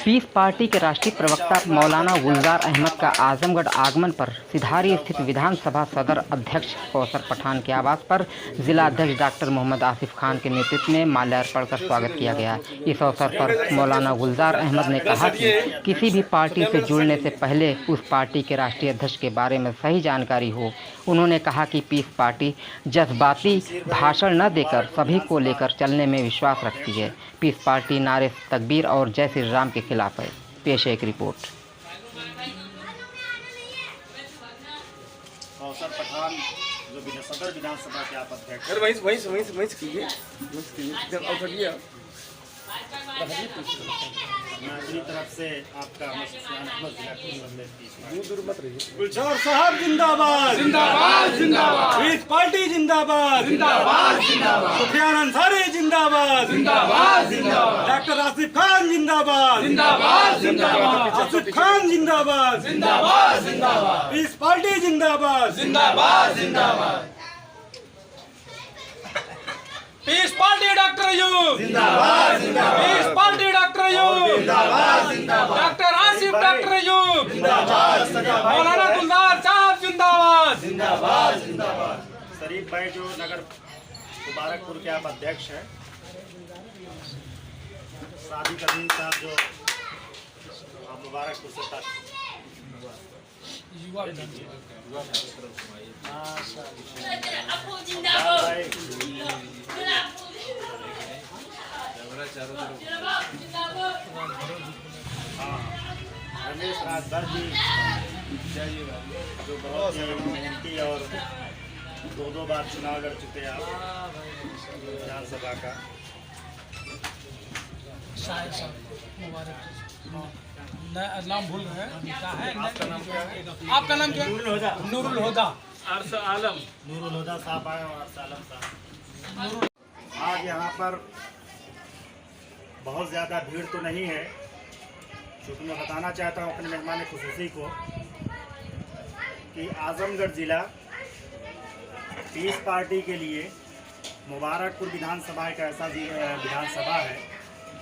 Piece party के राष्ट्रीय प्रवक्ता मौलाना गुलजार अहमद का आजमगढ़ आगमन पर सिधारी स्थित विधानसभा सदर अध्यक्ष कौसर पठान के आवास पर जिला अध्यक्ष डॉक्टर मोहम्मद आसिफ खान के नेतृत्व में माल्यार्पण कर स्वागत किया गया। इस अवसर पर मौलाना गुलजार अहमद ने कहा कि किसी भी पार्टी से जुड़ने से पहले उस पार्टी के राष्ट्रीय अध्यक्ष के बारे में सही जानकारी हो। उन्होंने कहा कि पीस पार्टी जज्बाती भाषण न देकर सभी को लेकर चलने में विश्वास रखती है। पीस पार्टी नारे तकबीर और जय श्री राम के खिलाफ है। पेश है एक रिपोर्ट। कौसर पठान जो सदर विधानसभा के आप अध्यक्ष मैं अपनी तरफ से आपका गुलजार साहब जिंदाबाद जिंदाबाद जिंदाबाद, पीस पार्टी जिंदाबाद जिंदाबाद जिंदाबाद, सुफियान अंसारी जिंदाबाद जिंदाबाद जिंदाबाद, डॉक्टर आसिफ खान जिंदाबाद जिंदाबाद जिंदाबाद, आसिफ खान जिंदाबाद जिंदाबाद जिंदाबाद, पीस पार्टी जिंदाबाद जिंदाबाद जिंदाबाद, पीस पार्टी डॉक्टर अयूब जिंदाबाद जिंदाबाद, पीस पार्टी डॉक्टर अयूब जिंदाबाद जिंदाबाद, डॉक्टर आसिफ डॉक्टर अयूब जिंदाबाद जिंदाबाद, मौलाना गुलजार साहब जिंदाबाद जिंदाबाद जिंदाबाद। शरीफ भाई जो नगर मुबारकपुर के आप अध्यक्ष हैं, सादी करीम साहब जो आप मुबारकपुर से रमेश राजभर जी जो बहुत ही मेहनती और दो बार चुनाव लड़ चुके आप विधानसभा का। नाम भूल रहे हैं। आपका नाम क्या? नूरुल हुदा अरसा आलम। नूरुल हुदा साहब आए और अरसा आलम साहब। आज यहाँ पर बहुत ज़्यादा भीड़ तो नहीं है, क्योंकि मैं बताना चाहता हूँ अपने मेहमान खुसूसी को कि आजमगढ़ ज़िला पीस पार्टी के लिए मुबारकपुर विधानसभा एक ऐसा विधानसभा है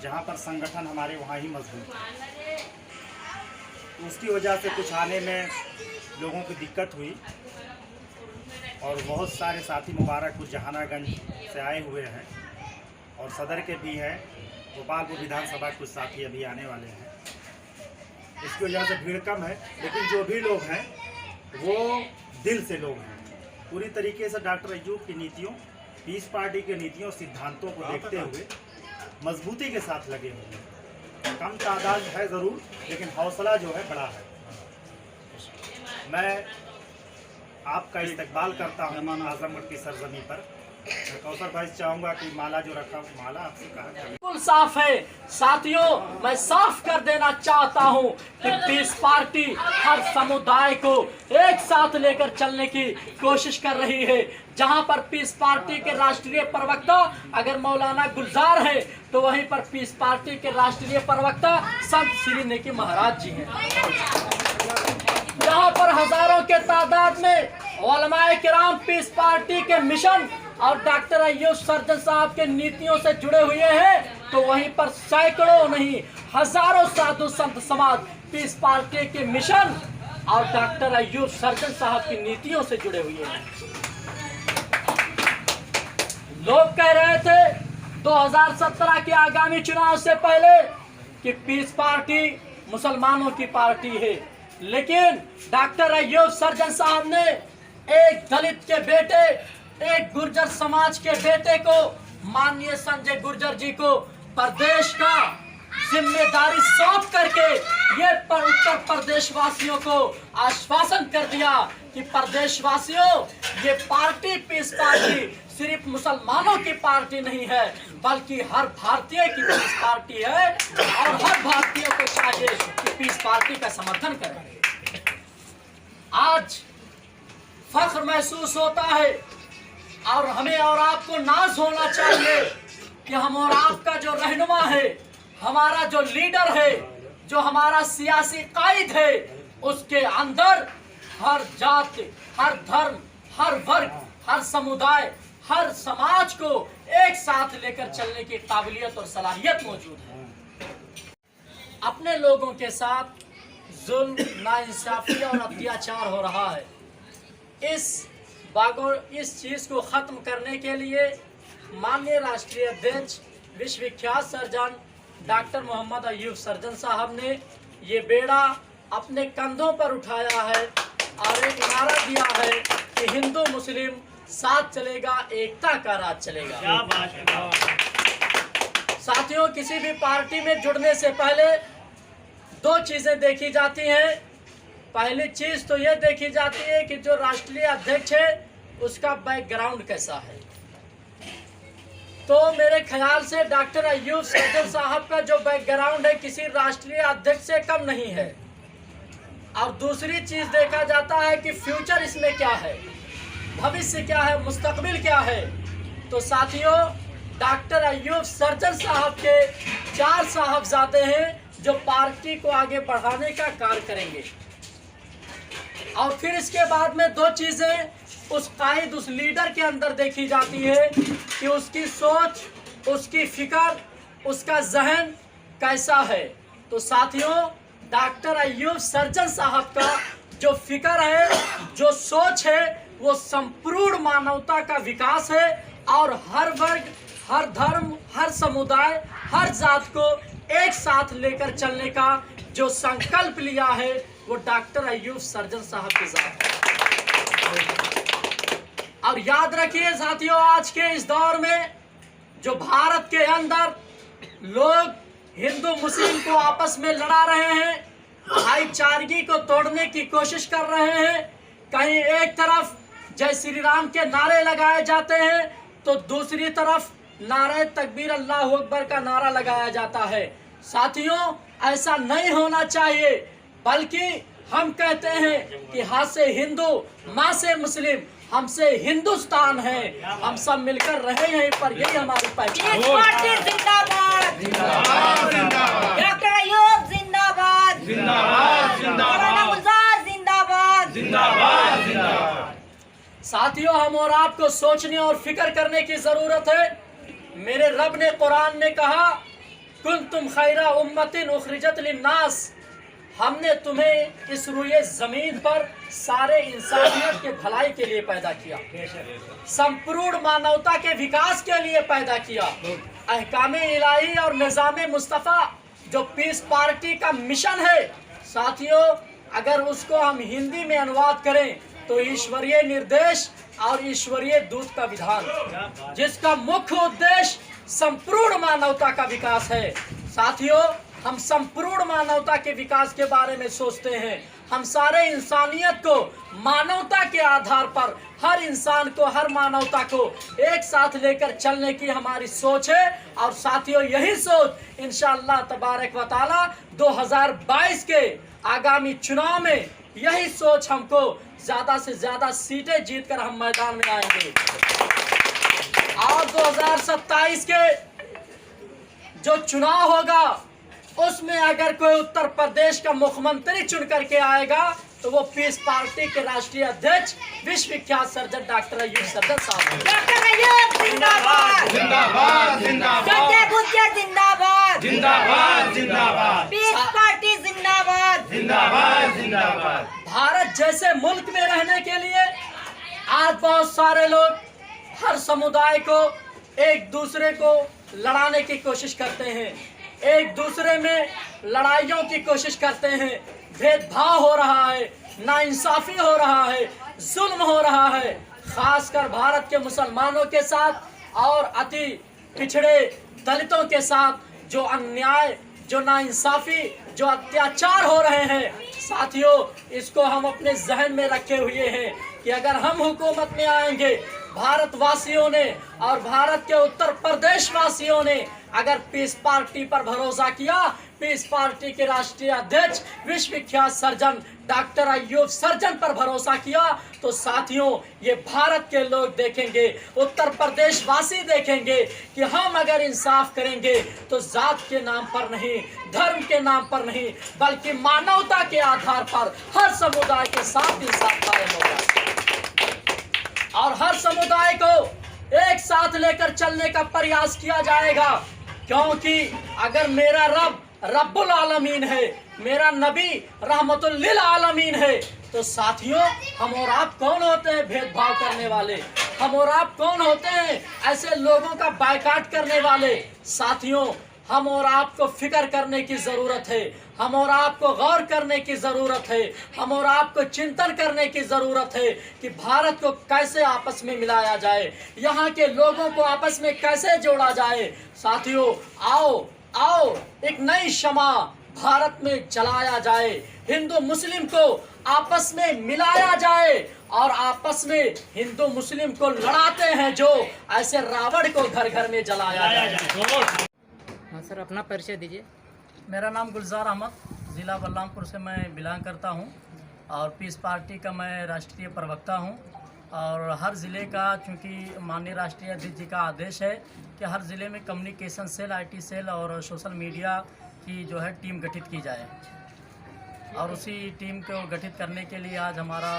जहाँ पर संगठन हमारे वहाँ ही मजबूत है। उसकी वजह से कुछ आने में लोगों की दिक्कत हुई और बहुत सारे साथी मुबारकपुर जहानागंज से आए हुए हैं और सदर के भी हैं। गोपालपुर विधानसभा कुछ साथी अभी आने वाले हैं। इसकी वजह से भीड़ कम है, लेकिन जो भी लोग हैं वो दिल से लोग हैं। पूरी तरीके से डॉक्टर अयूब की नीतियों, पीस पार्टी की नीतियों, सिद्धांतों को देखते हुए मजबूती के साथ लगे हुए हैं। कम तादाद है ज़रूर, लेकिन हौसला जो है बड़ा है। मैं आपका इस्तकबाल करता हूँ आजमगढ़ की सरजमी पर। कौसर भाई चाहूँगा कि माला जो रखा, माला आपसे कहा बिल्कुल साफ है। साथियों, मैं साफ कर देना चाहता हूँ कि पीस पार्टी हर समुदाय को एक साथ लेकर चलने की कोशिश कर रही है। जहाँ पर पीस पार्टी के राष्ट्रीय प्रवक्ता अगर मौलाना गुलजार है, तो वहीं पर पीस पार्टी के राष्ट्रीय प्रवक्ता संत श्री नेकी महाराज जी हैं। जहाँ पर हजारों के तादाद में उलमाए किराम पीस पार्टी के मिशन और डॉक्टर अयूब सर्जन साहब के नीतियों से जुड़े हुए हैं, तो वहीं पर सैकड़ों नहीं हजारों साधु संत समाज पीस पार्टी के मिशन और डॉक्टर अयूब सर्जन साहब की नीतियों से जुड़े हुए हैं। लोग कह रहे थे 2017 के आगामी चुनाव से पहले कि पीस पार्टी मुसलमानों की पार्टी है, लेकिन डॉक्टर अयूब सर्जन साहब ने एक दलित के बेटे, एक गुर्जर समाज के बेटे को, माननीय संजय गुर्जर जी को प्रदेश का जिम्मेदारी सौंप करके ये उत्तर प्रदेश वासियों को आश्वासन कर दिया कि प्रदेशवासियों, ये पार्टी पीस पार्टी सिर्फ मुसलमानों की पार्टी नहीं है, बल्कि हर भारतीय की पीस पार्टी है और हर भारतीय को चाहिए कि पीस पार्टी का समर्थन करें। आज फख्र महसूस होता है और हमें और आपको नाज होना चाहिए कि हम और आपका जो रहनुमा है, हमारा जो लीडर है, जो हमारा सियासी कायद है, उसके अंदर हर जाति, हर धर्म, हर वर्ग, हर समुदाय, हर समाज को एक साथ लेकर चलने की काबिलियत और सलाहियत मौजूद है। अपने लोगों के साथ जुल्म, नाइंसाफी और अत्याचार हो रहा है। इस चीज़ को ख़त्म करने के लिए माननीय राष्ट्रीय अध्यक्ष विश्वविख्यात surgeon doctor Mohammad Ayub surgeon साहब ने ये बेड़ा अपने कंधों पर उठाया है और एक नारा दिया है कि हिंदू मुस्लिम साथ चलेगा, एकता का राज चलेगा। साथियों, किसी भी पार्टी में जुड़ने से पहले दो चीजें देखी जाती हैं। पहली चीज तो ये देखी जाती है कि जो राष्ट्रीय अध्यक्ष है उसका बैकग्राउंड कैसा है। तो मेरे ख्याल से डॉक्टर अयूब सर्जन साहब का जो बैकग्राउंड है किसी राष्ट्रीय अध्यक्ष से कम नहीं है। और दूसरी चीज देखा जाता है कि फ्यूचर इसमें क्या है, भविष्य क्या है, मुस्तकबिल क्या है। तो साथियों, डॉक्टर अयूब सर्जन साहब के 4 साहबजादे हैं जो पार्टी को आगे बढ़ाने का कार्य करेंगे। और फिर इसके बाद में 2 चीजें उस कायद, उस लीडर के अंदर देखी जाती है कि उसकी सोच, उसकी फिक्र, उसका जहन कैसा है। तो साथियों, डॉक्टर अयूब सर्जन साहब का जो फिक्र है, जो सोच है, वो संपूर्ण मानवता का विकास है और हर वर्ग, हर धर्म, हर समुदाय, हर जात को एक साथ लेकर चलने का जो संकल्प लिया है वो डॉक्टर अयूब सर्जन साहब के साथ है। और याद रखिए साथियों, आज के इस दौर में जो भारत के अंदर लोग हिंदू मुस्लिम को आपस में लड़ा रहे हैं, भाईचारगी को तोड़ने की कोशिश कर रहे हैं, कहीं एक तरफ जय श्री राम के नारे लगाए जाते हैं तो दूसरी तरफ नारे तकबीर अल्लाह अकबर का नारा लगाया जाता है। साथियों, ऐसा नहीं होना चाहिए, बल्कि हम कहते हैं कि हाथ से हिंदू, माँ से मुस्लिम, हमसे हिंदुस्तान है। हम सब मिलकर रहे हैं पर यही हमारी पहचान। डॉक्टर अयूब जिंदाबाद, मौलाना गुलजार जिंदाबाद। साथियों, हम और आपको सोचने और फिक्र करने की जरूरत है। मेरे रब ने कुरान में कहा, कुंतुम खैरा उम्मतिन उखरिजत लिन्नास, हमने तुम्हें इस रुए जमीन पर सारे इंसानियत के भलाई के लिए पैदा किया, संपूर्ण मानवता के विकास के लिए पैदा किया। अहकामे इलाही और निज़ामे मुस्तफ़ा जो पीस पार्टी का मिशन है, साथियों, अगर उसको हम हिंदी में अनुवाद करें तो ईश्वरीय निर्देश और ईश्वरीय दूत का विधान, जिसका मुख्य उद्देश्य संपूर्ण मानवता का विकास है। साथियों, हम संपूर्ण मानवता के विकास के बारे में सोचते हैं। हम सारे इंसानियत को मानवता के आधार पर, हर इंसान को, हर मानवता को एक साथ लेकर चलने की हमारी सोच है। और साथियों, यही सोच इंशाअल्लाह तबारक व तआला 2022 के आगामी चुनाव में यही सोच हमको ज्यादा से ज्यादा सीटें जीतकर हम मैदान में आएंगे। और 2027 के जो चुनाव होगा उसमें अगर कोई उत्तर प्रदेश का मुख्यमंत्री चुन करके आएगा तो वो पीस पार्टी के राष्ट्रीय अध्यक्ष विश्वविख्यात सर्जन डॉक्टर अयूब सर्जन साहब। डॉक्टर अयूब जिंदाबाद, जिंदाबाद जिंदाबाद, संजय गुज्जर जिंदाबाद, जिंदाबाद जिंदाबाद, पीस पार्टी जिंदाबाद, जिंदाबाद जिंदाबाद। भारत जैसे मुल्क में रहने के लिए आज बहुत सारे लोग हर समुदाय को, एक दूसरे को लड़ाने की कोशिश करते हैं, एक दूसरे में लड़ाइयों की कोशिश करते हैं, भेदभाव हो रहा है, नाइंसाफी हो रहा है, जुल्म हो रहा है, खासकर भारत के मुसलमानों के साथ और अति पिछड़े दलितों के साथ जो अन्याय, जो नाइंसाफी, जो अत्याचार हो रहे हैं। साथियों, इसको हम अपने जहन में रखे हुए हैं कि अगर हम हुकूमत में आएंगे, भारतवासियों ने और भारत के उत्तर प्रदेश वासियों ने अगर पीस पार्टी पर भरोसा किया, पीस पार्टी के राष्ट्रीय अध्यक्ष विश्वविख्यात सर्जन डॉक्टर अयूब सर्जन पर भरोसा किया, तो साथियों, ये भारत के लोग देखेंगे, उत्तर प्रदेश वासी देखेंगे कि हम अगर इंसाफ करेंगे तो जात के नाम पर नहीं, धर्म के नाम पर नहीं, बल्कि मानवता के आधार पर हर समुदाय के साथ इंसाफ कायम होगा और हर समुदाय को एक साथ लेकर चलने का प्रयास किया जाएगा। क्योंकि अगर मेरा रब रब्बुल आलमीन है, मेरा नबी रहमतुल लिल आलमीन है। तो साथियों, हम और आप कौन होते हैं भेदभाव करने वाले? हम और आप कौन होते हैं ऐसे लोगों का बायकाट करने वाले? साथियों, हम और आपको फिक्र करने की ज़रूरत है, हम और आपको गौर करने की ज़रूरत है, हम और आपको चिंतन करने की ज़रूरत है कि भारत को कैसे आपस में मिलाया जाए, यहाँ के लोगों को आपस में कैसे जोड़ा जाए। साथियों, आओ आओ एक नई शमा भारत में जलाया जाए, हिंदू मुस्लिम को आपस में मिलाया जाए और आपस में हिंदू मुस्लिम को लड़ाते हैं जो, ऐसे रावण को घर घर में जलाया जाए। हाँ सर, अपना परिचय दीजिए। मेरा नाम गुलजार अहमद, ज़िला बलरामपुर से मैं बिलोंग करता हूं और पीस पार्टी का मैं राष्ट्रीय प्रवक्ता हूं। और हर ज़िले का, चूंकि माननीय राष्ट्रीय अध्यक्ष जी का आदेश है कि हर ज़िले में कम्युनिकेशन सेल, IT सेल और सोशल मीडिया की जो है टीम गठित की जाए, और उसी टीम को गठित करने के लिए आज हमारा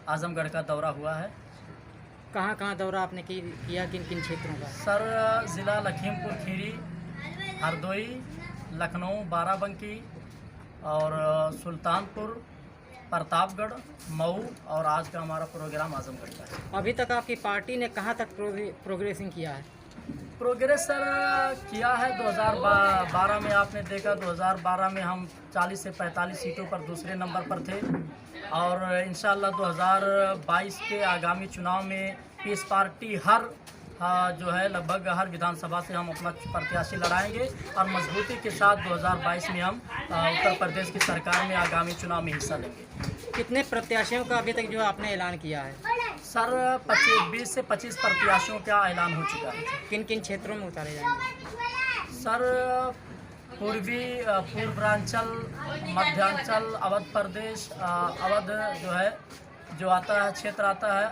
आजमगढ़ का दौरा हुआ है। कहाँ कहाँ दौरा आपने किया, किन किन क्षेत्रों का? सर, ज़िला लखीमपुर खीरी, हरदोई, लखनऊ, बाराबंकी और सुल्तानपुर, प्रतापगढ़, मऊ, और आज का हमारा प्रोग्राम आजमगढ़ का है। अभी तक आपकी पार्टी ने कहाँ तक प्रोग्रेसिंग किया है? प्रोग्रेस सर किया है 2012 में, आपने देखा 2012 में हम 40 से 45 सीटों पर दूसरे नंबर पर थे, और इंशाल्लाह 2022 के आगामी चुनाव में पीस पार्टी जो है लगभग हर विधानसभा से हम अपना प्रत्याशी लड़ाएंगे और मजबूती के साथ 2022 में हम उत्तर प्रदेश की सरकार में आगामी चुनाव में हिस्सा लेंगे। कितने प्रत्याशियों का अभी तक जो आपने ऐलान किया है? सर, 20 से 25 प्रत्याशियों का ऐलान हो चुका है। किन किन क्षेत्रों में उतारे जाएंगे? सर, पूर्वांचल, मध्यांचल, अवध प्रदेश, अवध जो है जो आता है क्षेत्र आता है,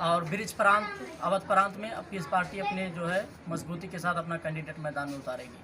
और ब्रिज प्रांत, अवध प्रांत में पीस पार्टी अपने जो है मजबूती के साथ अपना कैंडिडेट मैदान में उतारेगी।